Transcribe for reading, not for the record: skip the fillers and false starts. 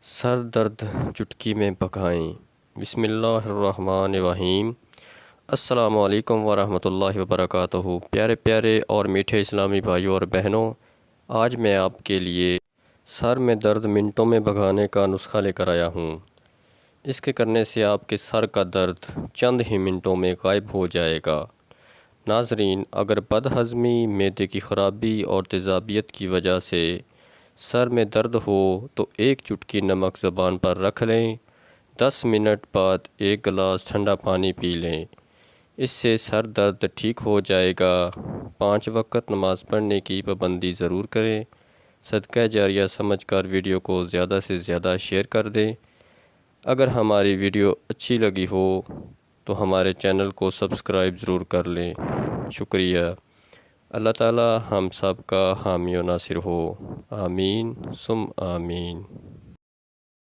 سر درد چٹکی میں بھگائیں۔ بسم اللہ الرحمن الرحیم۔ السلام علیکم ورحمۃ اللہ وبرکاتہ۔ پیارے پیارے اور میٹھے اسلامی بھائیوں اور بہنوں، آج میں آپ کے لیے سر میں درد منٹوں میں بھگانے کا نسخہ لے کر آیا ہوں۔ اس کے کرنے سے آپ کے سر کا درد چند ہی منٹوں میں غائب ہو جائے گا۔ ناظرین، اگر بد ہضمی، معدے کی خرابی اور تیزابیت کی وجہ سے سر میں درد ہو تو ایک چٹکی نمک زبان پر رکھ لیں۔ 10 منٹ بعد ایک گلاس ٹھنڈا پانی پی لیں۔ اس سے سر درد ٹھیک ہو جائے گا۔ 5 وقت نماز پڑھنے کی پابندی ضرور کریں۔ صدقہ جاریہ سمجھ کر ویڈیو کو زیادہ سے زیادہ شیئر کر دیں۔ اگر ہماری ویڈیو اچھی لگی ہو تو ہمارے چینل کو سبسکرائب ضرور کر لیں۔ شکریہ۔ اللہ تعالی ہم سب کا حامی و ناصر ہو۔ آمین ثم آمین۔